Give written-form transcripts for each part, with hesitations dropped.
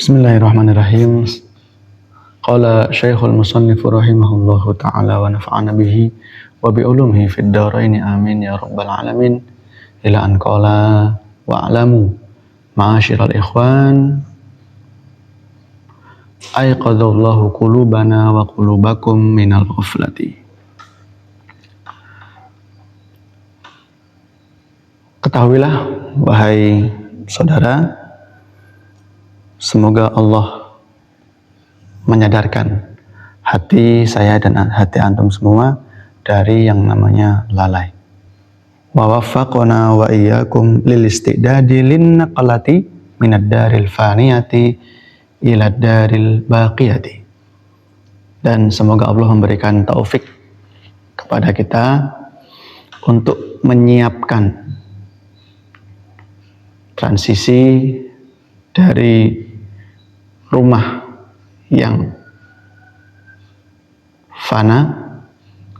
Bismillahirrahmanirrahim. Qala Syekhul Musannif rahimahullahu ta'ala wa nafa'ana bihi wa bi ulumihi fid dharain amin ya rabbal alamin. Ila an qala wa alamu ma'asyiral ikhwan ayqadallahu qulubana wa qulubakum minal ghaflati. Ketahuilah wahai saudara, semoga Allah menyadarkan hati saya dan hati antum semua dari yang namanya lalai. Wa waffaqana wa iyyakum lil istidadi lin naqalati minad daril faniyati ila daril baqiyati. Dan semoga Allah memberikan taufik kepada kita untuk menyiapkan transisi dari rumah yang fana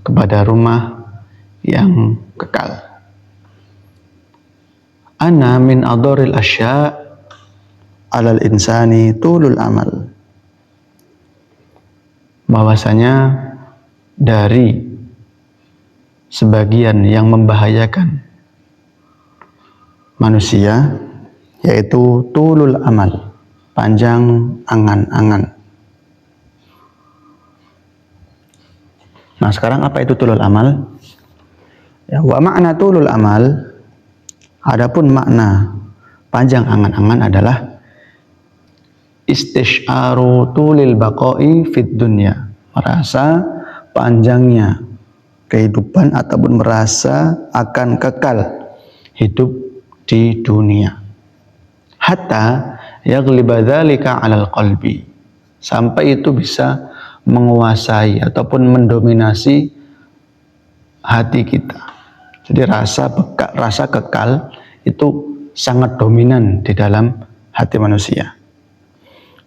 kepada rumah yang kekal. Ana min adharil asya' alal insani tulul amal. Bahwasanya dari sebagian yang membahayakan manusia yaitu tulul amal, panjang angan-angan. Nah, sekarang apa itu tulul amal? Ya, wa makna tulul amal, adapun makna panjang angan-angan adalah istish'aru tulil baqa'i fid dunya, merasa panjangnya kehidupan ataupun merasa akan kekal hidup di dunia. Hatta yaghliba dzalika 'alal qalbi, sampai itu bisa menguasai ataupun mendominasi hati kita. Jadi rasa kekal itu sangat dominan di dalam hati manusia.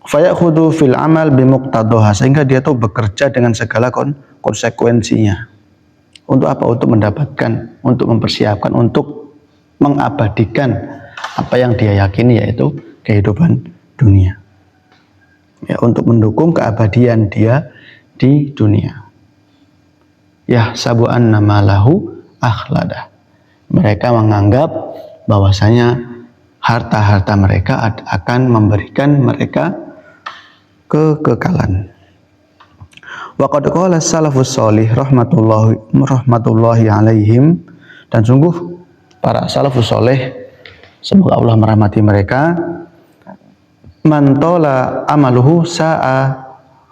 Fayakhudhu fil amal bimuqtadaha, sehingga dia tuh bekerja dengan segala konsekuensinya. Untuk apa? Untuk mendapatkan, untuk mempersiapkan, untuk mengabadikan apa yang dia yakini, yaitu kehidupan dunia. Ya, untuk mendukung keabadian dia di dunia. Ya sabu'an namalahu akhladah. Mereka menganggap bahwasanya harta-harta mereka akan memberikan mereka kekekalan. Wa qad qala salafus shalih rahmatullahi alaihim, dan sungguh para salafus shalih, semoga Allah merahmati mereka, man tola amaluhu sa'a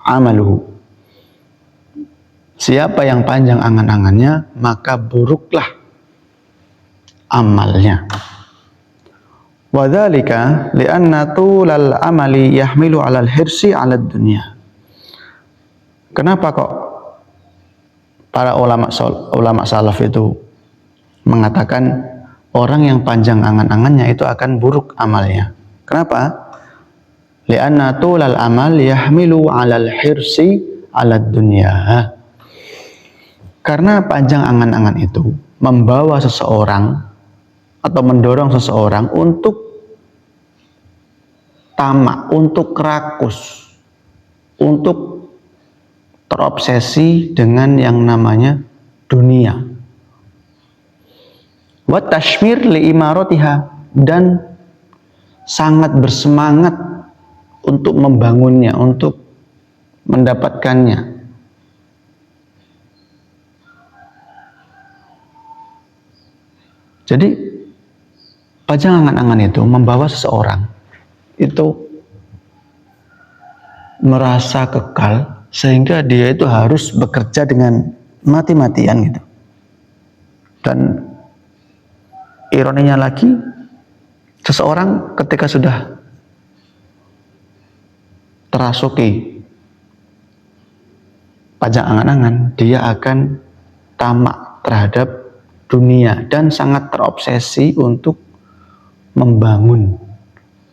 amaluhu. Siapa yang panjang angan-angannya, maka buruklah amalnya. Wa dzalika li'anna tulal amali yahmilu 'alal hirsi 'alad dunya. Kenapa kok para ulama salaf itu mengatakan orang yang panjang angan-angannya itu akan buruk amalnya? Kenapa? Li'anna tulal amal yahmilu 'alal hirsi 'alad dunya. Karena panjang angan-angan itu membawa seseorang atau mendorong seseorang untuk tamak, untuk rakus, untuk terobsesi dengan yang namanya dunia. Wa tashmir li imaratiha, dan sangat bersemangat untuk membangunnya, untuk mendapatkannya. Jadi panjang angan-angan itu membawa seseorang itu merasa kekal, sehingga dia itu harus bekerja dengan mati-matian gitu. Dan ironinya lagi, seseorang ketika sudah terasuki panjang angan-angan, dia akan tamak terhadap dunia dan sangat terobsesi untuk membangun,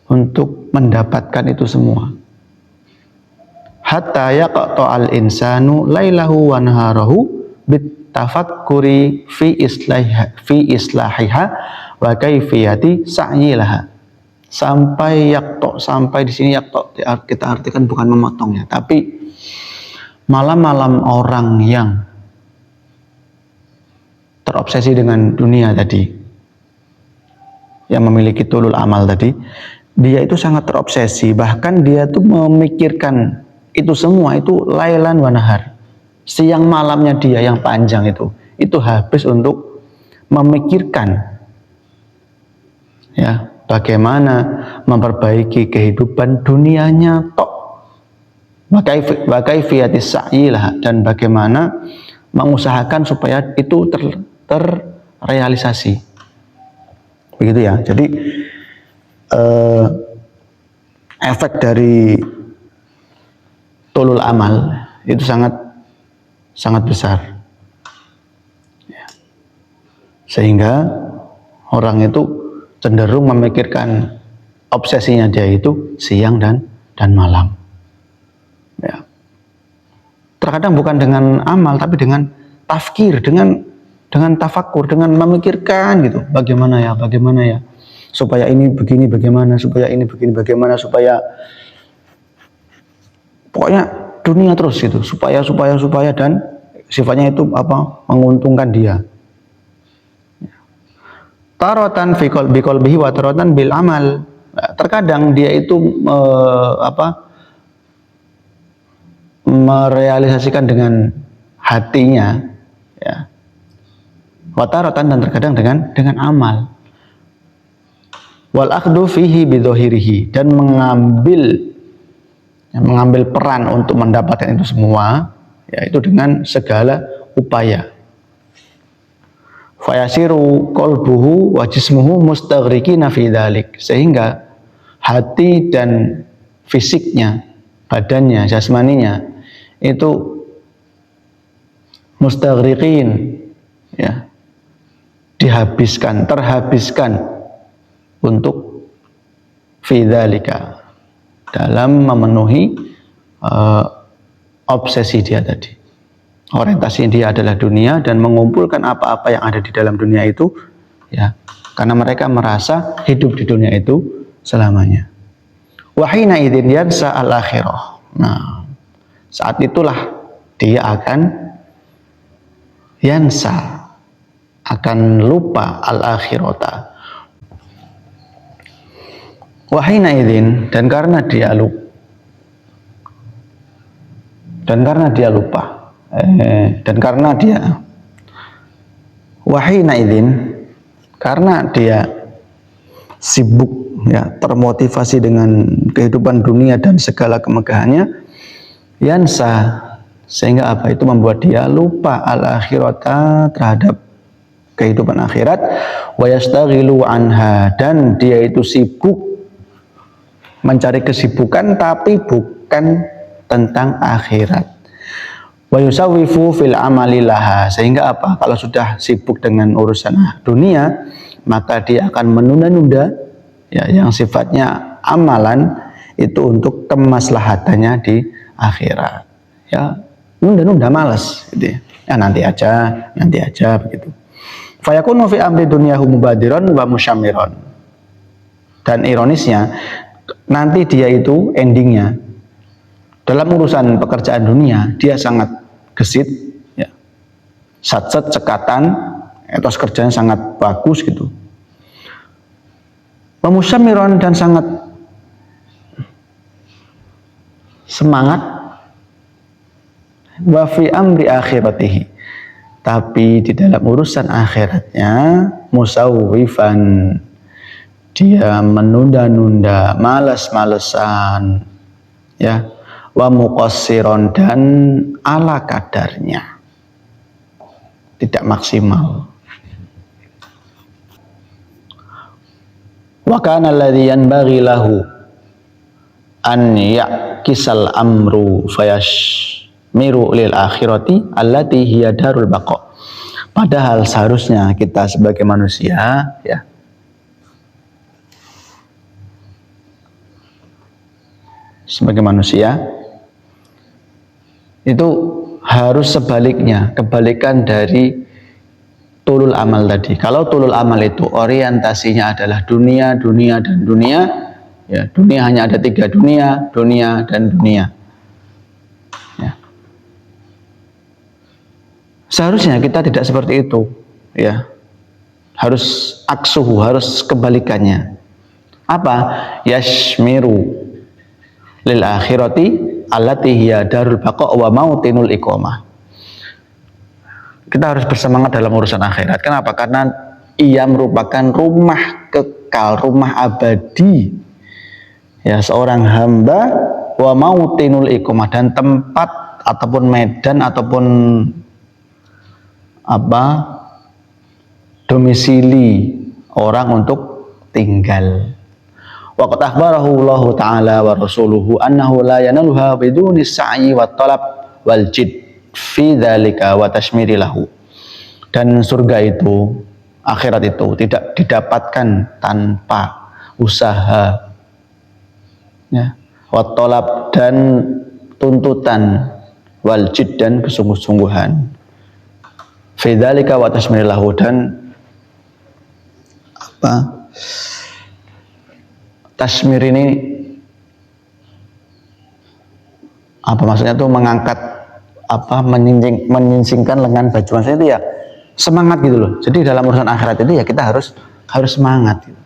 untuk mendapatkan itu semua. Hatta yaqta'al insanu lailahu wa naharahu bitafakkuri fi islahiha wa kaifiyati sa'yilaha. sampai yaktok, sampai di sini yaktok kita artikan bukan memotongnya, tapi malam-malam orang yang terobsesi dengan dunia tadi, yang memiliki tulul amal tadi, dia itu sangat terobsesi, bahkan dia tuh memikirkan itu semua itu lailan wa nahar. Siang malamnya dia yang panjang itu habis untuk memikirkan ya bagaimana memperbaiki kehidupan dunianya tok. Wakaifiyatis sa'ilah, dan bagaimana mengusahakan supaya itu terrealisasi. Begitu ya. Jadi efek dari tulul amal itu sangat besar. Ya. Sehingga orang itu cenderung memikirkan obsesinya dia itu siang dan malam. Ya. Terkadang bukan dengan amal, tapi dengan tafkir, dengan tafakur, dengan memikirkan gitu, bagaimana ya, supaya ini begini bagaimana, supaya ini begini bagaimana, supaya pokoknya dunia terus gitu, supaya dan sifatnya itu menguntungkan dia. Taratan fi qalbihi wa taratan bil amal. Terkadang dia itu merealisasikan dengan hatinya ya, wataratan, dan terkadang dengan amal. Wal akhdu fihi bidhahirihi, dan mengambil peran untuk mendapatkan itu semua, yaitu dengan segala upaya. Fayasiru qalbuhu wa jismuhu mustaghriqina fi dzalik, sehingga hati dan fisiknya, badannya, jasmaninya itu mustaghriqin ya, terhabiskan untuk fi dzalika, dalam memenuhi obsesi dia tadi. Orientasi dia adalah dunia dan mengumpulkan apa-apa yang ada di dalam dunia itu ya, karena mereka merasa hidup di dunia itu selamanya. Wahina idzin yansa al-akhirah. Nah, saat itulah dia akan lupa al-akhirata. Wahina idzin, dan karena dia lupa, wahina idzin, karena dia sibuk ya, termotivasi dengan kehidupan dunia dan segala kemegahannya, yansa, sehingga itu membuat dia lupa al-akhirata, terhadap kehidupan akhirat, wa yastaghilu anha, dan dia itu sibuk mencari kesibukan tapi bukan tentang akhirat. Wa yusawwifu fil amali laha, sehingga kalau sudah sibuk dengan urusan dunia, maka dia akan menunda-nunda ya, yang sifatnya amalan itu untuk kemaslahatannya di akhirat. Ya, nunda-nunda, malas gitu ya. Nanti aja begitu. Fayakunu fi amri dunyahu mubadiron wa musyammiron. Dan ironisnya, nanti dia itu endingnya dalam urusan pekerjaan dunia dia sangat gesit ya, satset cekatan, etos kerjanya sangat bagus gitu. Wa musyammiron, dan sangat semangat. Wa fi amri akhiratihi, tapi di dalam urusan akhiratnya musawwifan, dia menunda-nunda, malas-malesan ya, wa muqassiron, dan ala kadarnya, tidak maksimal. Wa kana alladhi yanbaghi lahu an ya'kisal amru fayashmiru lil akhirati allati hiya darul baqa. Padahal seharusnya kita sebagai manusia ya, itu harus sebaliknya, kebalikan dari tulul amal tadi. Kalau tulul amal itu orientasinya adalah dunia, dan dunia, Ya, dunia hanya ada 3, dunia, dunia, dan dunia. Ya. Seharusnya kita tidak seperti itu, ya. Harus aksuhu, harus kebalikannya. Apa? Yashmiru lil akhirati allati hiya darul baqa wa mautinul iqamah. Kita harus bersemangat dalam urusan akhirat. Kenapa? Karena ia merupakan rumah kekal, rumah abadi. Ya, seorang hamba, wa mautinul iqamah, dan tempat ataupun medan ataupun domisili orang untuk tinggal. Wa qad akhbarahu Allah Ta'ala wa rasuluhu annahu la yanaluha biduni sa'i wa talab wal jid fi dzalika wa tashmiri lahu. Dan surga itu, akhirat itu tidak didapatkan tanpa usaha, ya, wa talab, dan tuntutan, wal jid, dan kesungguh-sungguhan, fi dzalika wa tashmiri lahu, dan tasmir ini apa maksudnya tuh, mengangkat menyingsingkan lengan baju, maksudnya itu ya semangat gitu loh. Jadi dalam urusan akhirat itu ya kita harus semangat gitu.